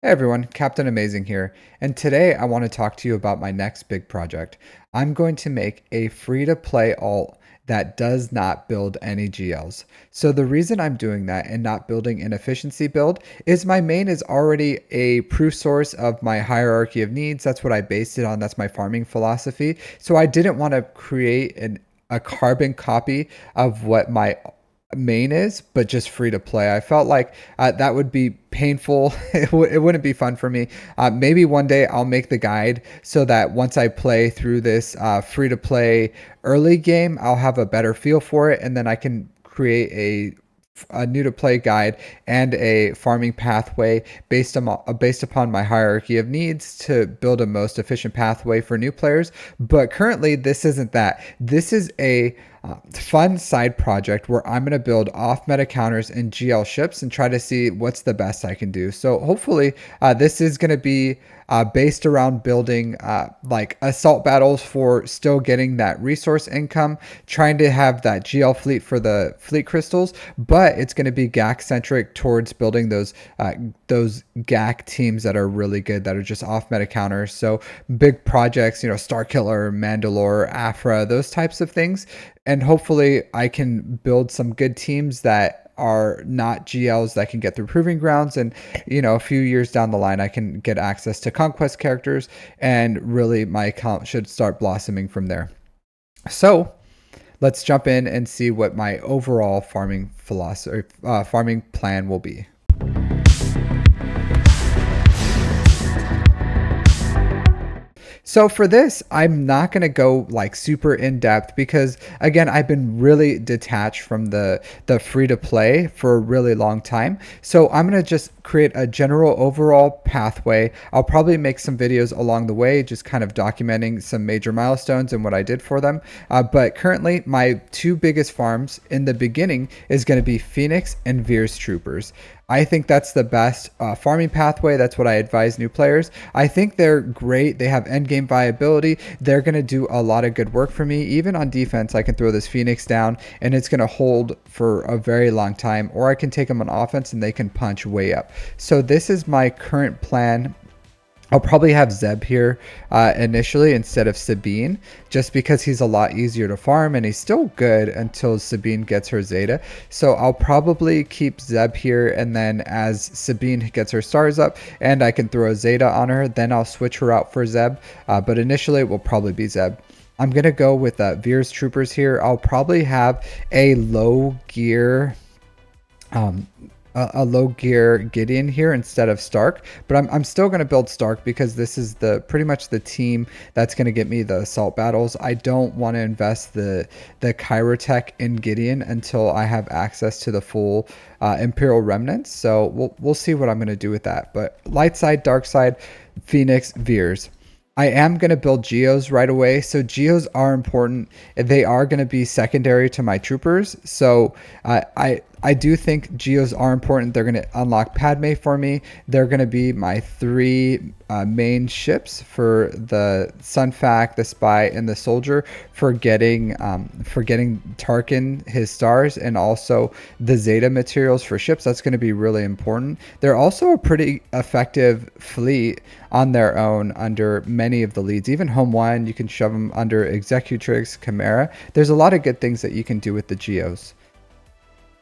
Hey everyone, Captain Amazing here, and today I want to talk to you about my next big project. I'm going to make a free-to-play alt that does not build any GLs. So the reason I'm doing that and not building an efficiency build is my main is already a proof source of my hierarchy of needs. That's what I based it on. That's my farming philosophy. So I didn't want to create a carbon copy of what my main is, but just free to play. I felt like that would be painful. It wouldn't be fun for me. Maybe one day I'll make the guide so that once I play through this free to play early game, I'll have a better feel for it, and then I can create a new to play guide and a farming pathway based upon my hierarchy of needs to build a most efficient pathway for new players. But currently, this isn't that. This is a fun side project where I'm going to build off meta counters and GL ships and try to see what's the best I can do. So hopefully, this is going to be based around building like assault battles for still getting that resource income, trying to have that GL fleet for the fleet crystals, but it's going to be GAC centric towards building those GAC teams that are really good, that are just off meta counters. So big projects, Starkiller, Mandalore, Afra, those types of things. And hopefully I can build some good teams that are not GLs that can get through proving grounds, and a few years down the line I can get access to conquest characters, and really my account should start blossoming from there. So let's jump in and see what my overall farming philosophy farming plan will be. So for this, I'm not going to go like super in depth because again, I've been really detached from the free to play for a really long time. So I'm going to just create a general overall pathway. I'll probably make some videos along the way, just kind of documenting some major milestones and what I did for them. But currently my two biggest farms in the beginning is going to be Phoenix and Veers Troopers. I think that's the best farming pathway. That's what I advise new players. I think they're great. They have end game viability. They're going to do a lot of good work for me. Even on defense, I can throw this Phoenix down and it's going to hold for a very long time, or I can take them on offense and they can punch way up. So this is my current plan. I'll probably have Zeb here initially instead of Sabine, just because he's a lot easier to farm and he's still good until Sabine gets her Zeta. So I'll probably keep Zeb here, and then as Sabine gets her stars up and I can throw a Zeta on her, then I'll switch her out for Zeb. But initially it will probably be Zeb. I'm going to go with Veers Troopers here. I'll probably have a low gear a low gear Gideon here instead of Stark, but I'm still going to build Stark because this is pretty much the team that's going to get me the assault battles. I don't want to invest the Chirotech in Gideon until I have access to the full Imperial Remnants. So we'll see what I'm going to do with that. But light side, dark side, Phoenix, Veers. I am going to build Geos right away. So Geos are important. They are going to be secondary to my troopers. So I do think Geos are important. They're going to unlock Padme for me. They're going to be my three main ships for the Sunfac, the Spy, and the Soldier for getting Tarkin his stars, and also the Zeta materials for ships. That's going to be really important. They're also a pretty effective fleet on their own under many of the leads. Even Home 1, you can shove them under Executrix, Chimera. There's a lot of good things that you can do with the Geos.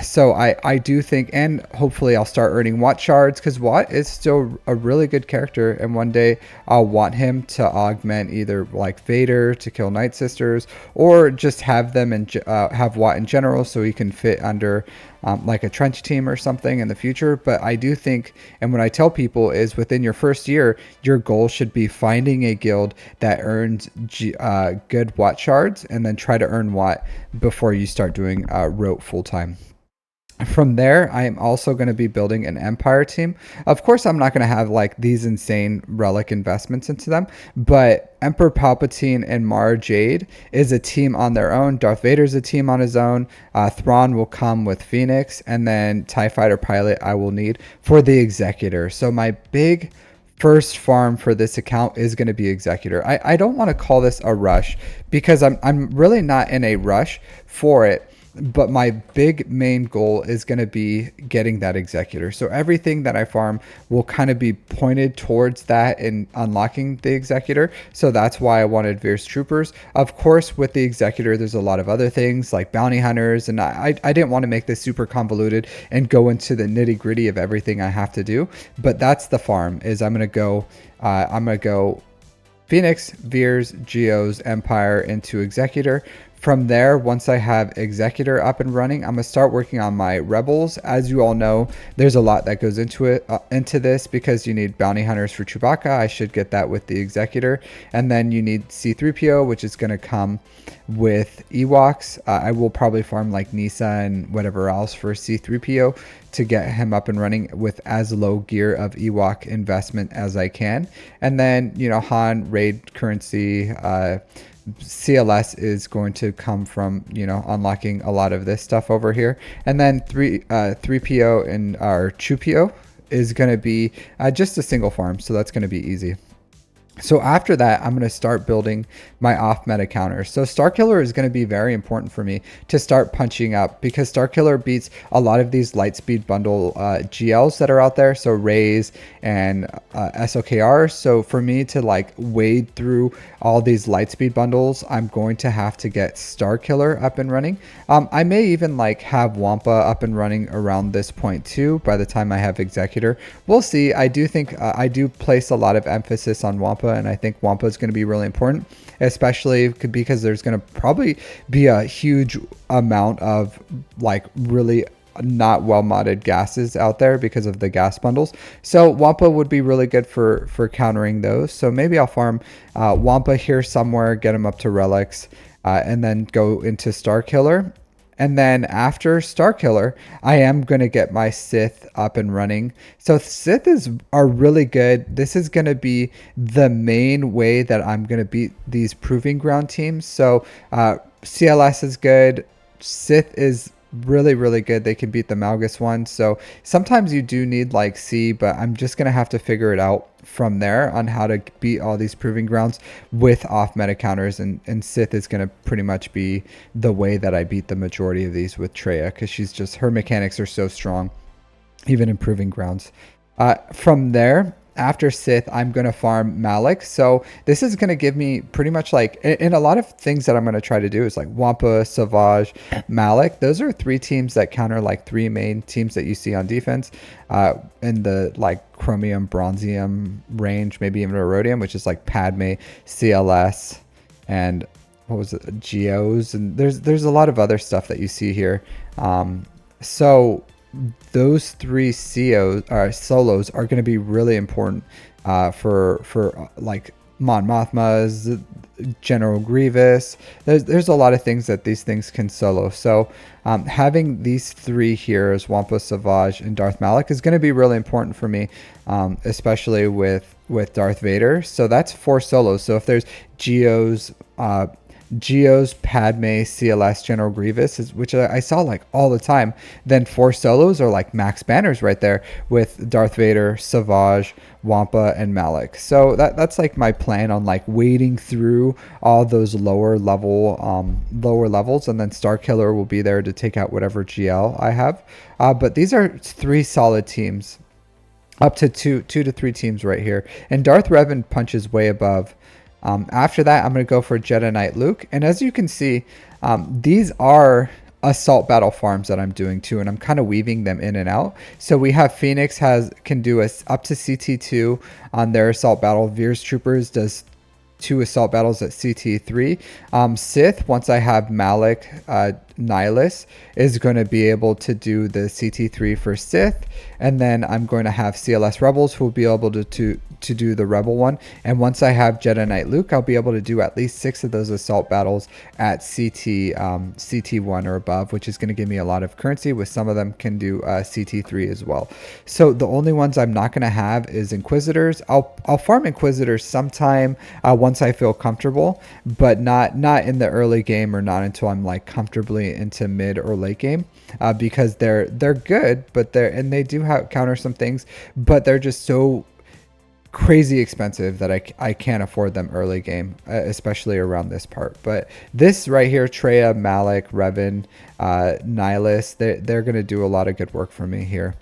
So I do think, and hopefully I'll start earning Watt shards, because Watt is still a really good character, and one day I'll want him to augment either like Vader to kill Night Sisters, or just have them and have Watt in general so he can fit under like a trench team or something in the future. But I do think, and what I tell people is within your first year, your goal should be finding a guild that earns good Watt shards, and then try to earn Watt before you start doing rote full time. From there, I am also going to be building an Empire team. Of course, I'm not going to have like these insane relic investments into them, but Emperor Palpatine and Mara Jade is a team on their own. Darth Vader's a team on his own. Thrawn will come with Phoenix, and then TIE Fighter pilot I will need for the Executor. So my big first farm for this account is going to be Executor. I don't want to call this a rush because I'm really not in a rush for it. but my big main goal is going to be getting that Executor. So everything that I farm will kind of be pointed towards that and unlocking the Executor. So that's why I wanted Veer's Troopers. Of course, with the Executor, there's a lot of other things like bounty hunters, and I didn't want to make this super convoluted and go into the nitty gritty of everything I have to do. But that's the farm. Is I'm gonna go Phoenix, Veers, Geos, Empire into Executor. From there, once I have Executor up and running, I'm gonna start working on my Rebels. As you all know, there's a lot that goes into this because you need bounty hunters for Chewbacca. I should get that with the Executor, and then you need C-3PO, which is gonna come with Ewoks. I will probably farm like Nisa and whatever else for C-3PO to get him up and running with as low gear of Ewok investment as I can. And then, Han, raid currency, CLS is going to come from, unlocking a lot of this stuff over here. And then 3PO and our Chewpio is going to be just a single farm. So that's going to be easy. So after that, I'm going to start building my off-meta counters. So Starkiller is going to be very important for me to start punching up because Starkiller beats a lot of these Lightspeed bundle GLs that are out there. So Rays and SOKRs. So for me to like wade through all these Lightspeed bundles, I'm going to have to get Starkiller up and running. I may even like have Wampa up and running around this point too by the time I have Executor. We'll see. I do think I do place a lot of emphasis on Wampa, and I think Wampa is going to be really important, especially because there's going to probably be a huge amount of like really not well modded gases out there because of the gas bundles. So Wampa would be really good for countering those. So maybe I'll farm Wampa here somewhere, get him up to relics, and then go into Starkiller. And then after Starkiller, I am going to get my Sith up and running. So Sith are really good. This is going to be the main way that I'm going to beat these Proving Ground teams. So CLS is good. Sith is really, really good. They can beat the Malgus one. So sometimes you do need like C, but I'm just going to have to figure it out from there on how to beat all these Proving Grounds with off meta counters, and Sith is going to pretty much be the way that I beat the majority of these with Traya, because her mechanics are so strong even in Proving Grounds. From there, after Sith, I'm going to farm Malik. So this is going to give me pretty much like, and a lot of things that I'm going to try to do is like Wampa, Savage, Malik. Those are three teams that counter like three main teams that you see on defense in the like Chromium, Bronzium range, maybe even a Rhodium, which is like Padme, CLS, and what was it, Geos. And there's a lot of other stuff that you see here. So those three solos are going to be really important for like Mon Mothmas, General Grievous. There's a lot of things that these things can solo. So having these three here as Wampa, Savage, and Darth Malik is going to be really important for me, especially with Darth Vader. So that's 4 solos. So if there's Geos, Padme, CLS, General Grievous, which I saw like all the time, then 4 solos are like max banners right there with Darth Vader, Savage, Wampa, and Malik. So that's like my plan on like wading through all those lower levels, and then Starkiller will be there to take out whatever GL I have. But these are 3 solid teams, up to two to 3 teams right here, and Darth Revan punches way above. After that, I'm going to go for Jedi Knight Luke. And as you can see, these are assault battle farms that I'm doing too, and I'm kind of weaving them in and out. So we have Phoenix can do us up to CT2 on their assault battle. Veers Troopers does 2 assault battles at CT3. Sith, once I have Malik, Nihilus is going to be able to do the CT3 for Sith, and then I'm going to have CLS Rebels who will be able to do the Rebel one. And once I have Jedi Knight Luke, I'll be able to do at least 6 of those assault battles at CT1 or above, which is going to give me a lot of currency. With some of them can do CT3 as well. So the only ones I'm not going to have is Inquisitors. I'll farm Inquisitors sometime once I feel comfortable, but not in the early game, or not until I'm like comfortably into mid or late game, because they're good, but they do counter some things, but they're just so crazy expensive that I can't afford them early game, especially around this part. But this right here, Treya, Malik, Revan, Nihilus, they're going to do a lot of good work for me here.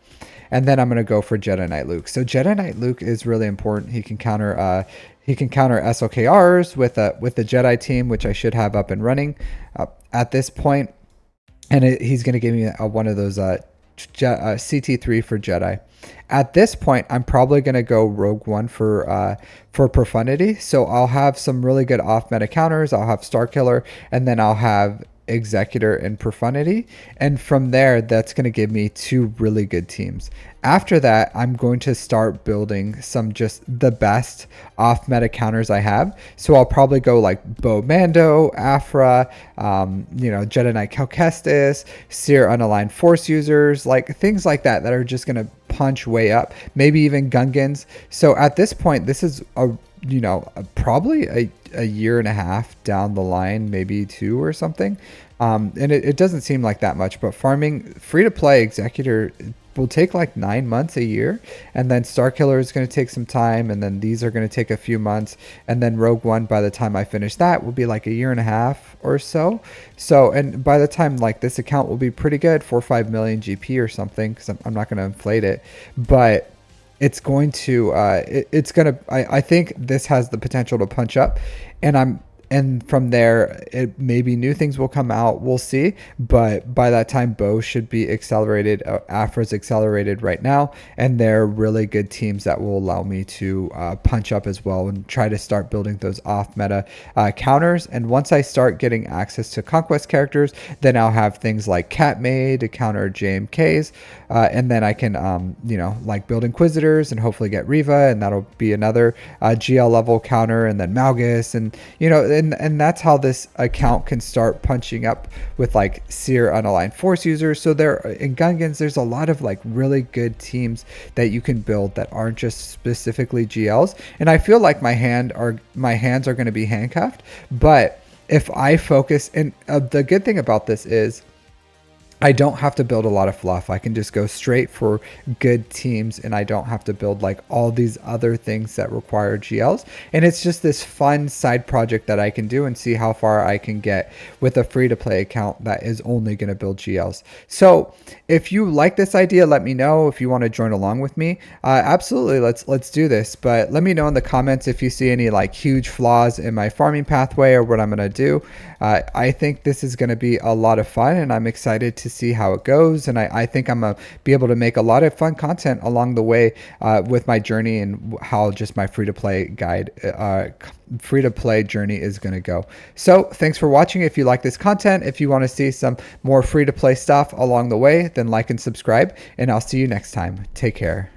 And then I'm going to go for Jedi Knight Luke. So Jedi Knight Luke is really important. He can counter SLKRs with the Jedi team, which I should have up and running at this point. And he's going to give me one of those CT3 for Jedi. At this point, I'm probably going to go Rogue One for Profundity. So I'll have some really good off meta counters. I'll have Star Killer, and then I'll have Executor and Profundity. And from there, that's going to give me two really good teams. After that, I'm going to start building some just the best off meta counters I have. So I'll probably go like Bo Mando, Afra, Jedi Knight Cal Kestis, Seer Unaligned Force users, like things like that are just going to punch way up. Maybe even Gungans. So at this point, this is probably a year and a half down the line, maybe 2 or something. And it doesn't seem like that much, but farming free to play Executor will take like 9 months, a year, and then Star Killer is going to take some time, and then these are going to take a few months, and then Rogue One, by the time I finish that, will be like a year and a half or so. And by the time like this account will be pretty good, 4 or 5 million GP or something, because I'm not going to inflate it, but it's going to I think this has the potential to punch up, and from there, maybe new things will come out. We'll see. But by that time, Bo should be accelerated. Afra's accelerated right now. And they're really good teams that will allow me to punch up as well and try to start building those off-meta counters. And once I start getting access to Conquest characters, then I'll have things like Cat Maid to counter JMKs. And then I can, like build Inquisitors and hopefully get Riva. And that'll be another GL level counter. And then Malgus. And, and that's how this account can start punching up with like Seer Unaligned Force users. So in Gungans, there's a lot of like really good teams that you can build that aren't just specifically GLs. And I feel like my hands are going to be handcuffed. But if I focus, and the good thing about this is I don't have to build a lot of fluff. I can just go straight for good teams, and I don't have to build like all these other things that require GLs. And it's just this fun side project that I can do and see how far I can get with a free-to-play account that is only going to build GLs. So if you like this idea, let me know. If you want to join along with me, absolutely, let's do this. But let me know in the comments if you see any like huge flaws in my farming pathway or what I'm going to do. I think this is going to be a lot of fun, and I'm excited to see how it goes. And I think I'm going to be able to make a lot of fun content along the way with my journey and how just my free-to-play free-to-play journey is going to go. So thanks for watching. If you like this content, if you want to see some more free-to-play stuff along the way, then like and subscribe, and I'll see you next time. Take care.